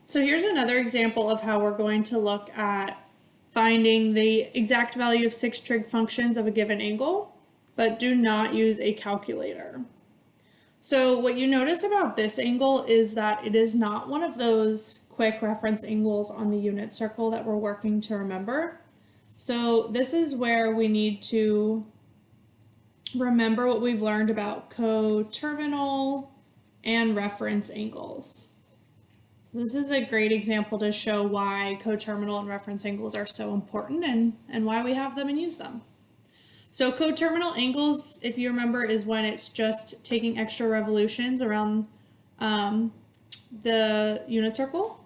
So here's another example of how we're going to look at finding the exact value of 6 trig functions of a given angle, but do not use a calculator. So what you notice about this angle is that it is not one of those quick reference angles on the unit circle that we're working to remember. So this is where we need to remember what we've learned about coterminal and reference angles. So this is a great example to show why coterminal and reference angles are so important and why we have them and use them. So coterminal angles, if you remember, is when it's just taking extra revolutions around the unit circle.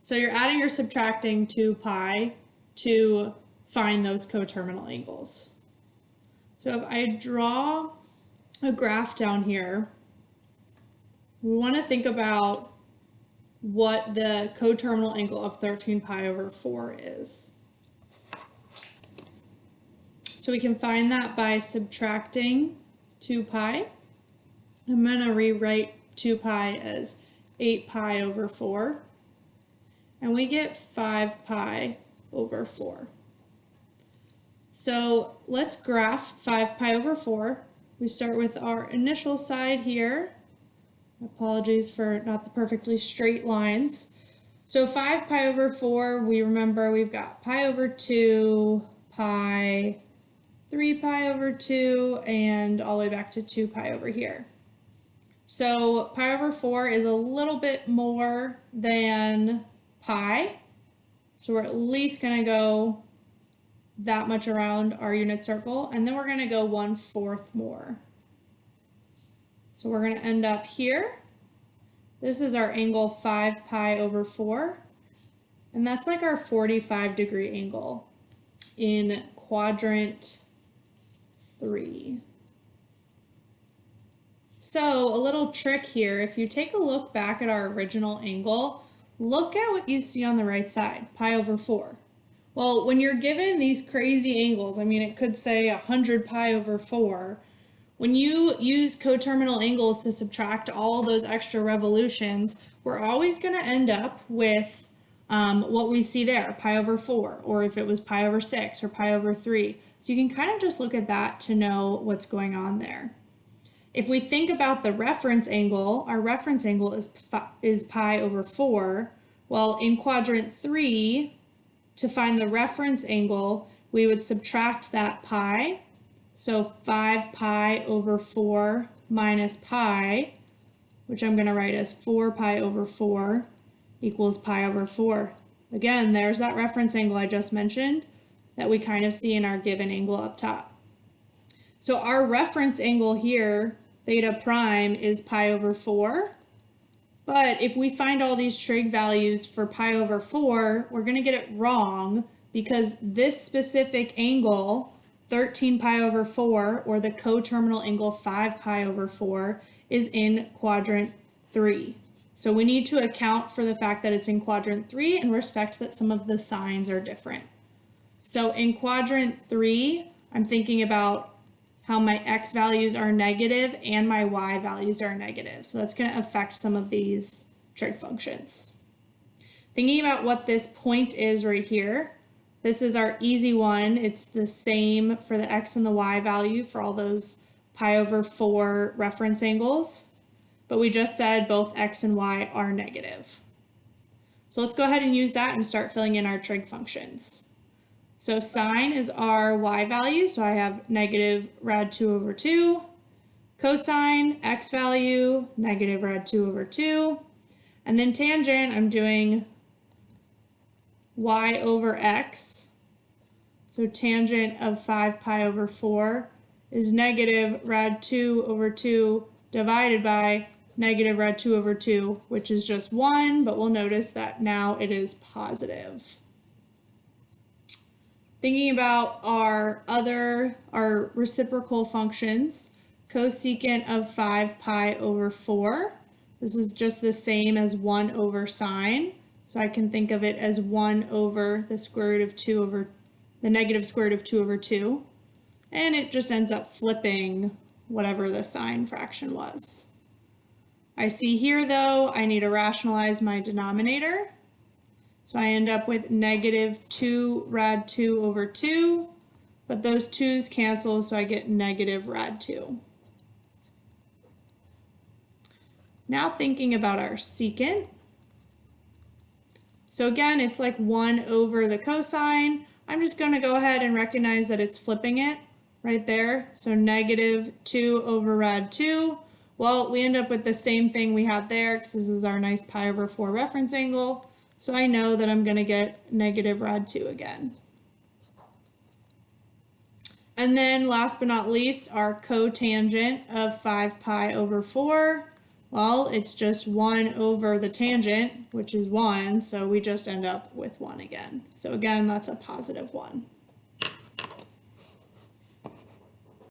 So you're adding or subtracting 2 pi to find those coterminal angles. So if I draw a graph down here, we want to think about what the coterminal angle of 13 pi over 4 is. So we can find that by subtracting 2 pi. I'm going to rewrite 2 pi as 8 pi over 4. And we get 5 pi over 4. So let's graph 5 pi over 4. We start with our initial side here. Apologies for not the perfectly straight lines. So 5 pi over 4, we remember we've got pi over 2, pi, 3 pi over 2, and all the way back to 2 pi over here. So pi over 4 is a little bit more than pi. So we're at least going to go that much around our unit circle, and then we're going to go 1/4 more. So we're going to end up here. This is our angle 5 pi over 4, and that's like our 45-degree angle in quadrant 3. So a little trick here, if you take a look back at our original angle, look at what you see on the right side, pi over 4. Well, when you're given these crazy angles, I mean, it could say 100 pi over 4, when you use coterminal angles to subtract all those extra revolutions, we're always going to end up with what we see there, pi over 4, or if it was pi over 6 or pi over 3. So you can kind of just look at that to know what's going on there. If we think about the reference angle, our reference angle is pi over 4. Well, in quadrant 3, to find the reference angle, we would subtract that pi. So 5 pi over 4 minus pi, which I'm going to write as 4 pi over 4 equals pi over 4. Again, there's that reference angle I just mentioned that we kind of see in our given angle up top. So our reference angle here, theta prime, is pi over 4. But if we find all these trig values for pi over 4, we're going to get it wrong because this specific angle, 13 pi over 4, or the coterminal angle 5 pi over 4, is in quadrant 3. So we need to account for the fact that it's in quadrant 3 and respect that some of the signs are different. So in quadrant 3, I'm thinking about how my x values are negative and my y values are negative. So that's going to affect some of these trig functions. Thinking about what this point is right here, this is our easy one. It's the same for the x and the y value for all those pi over 4 reference angles, but we just said both x and y are negative. So let's go ahead and use that and start filling in our trig functions. So sine is our y value, so I have negative rad 2 over 2. Cosine, x value, negative rad 2 over 2. And then tangent, I'm doing y over x. So tangent of 5 pi over 4 is negative rad 2 over 2 divided by negative rad 2 over 2, which is just 1, but we'll notice that now it is positive. Thinking about our reciprocal functions, cosecant of 5 pi over 4. This is just the same as 1 over sine. So I can think of it as 1 over the square root of 2 over the negative square root of 2 over 2. And it just ends up flipping whatever the sign fraction was. I see here though, I need to rationalize my denominator. So I end up with negative 2 rad 2 over 2, but those 2's cancel, so I get negative rad 2. Now thinking about our secant. So again, it's like 1 over the cosine. I'm just going to go ahead and recognize that it's flipping it right there. So negative 2 over rad 2. Well, we end up with the same thing we had there because this is our nice pi over 4 reference angle. So I know that I'm going to get negative rad 2 again. And then last but not least, our cotangent of 5 pi over 4. Well, it's just 1 over the tangent, which is 1, so we just end up with 1 again. So again, that's a positive 1.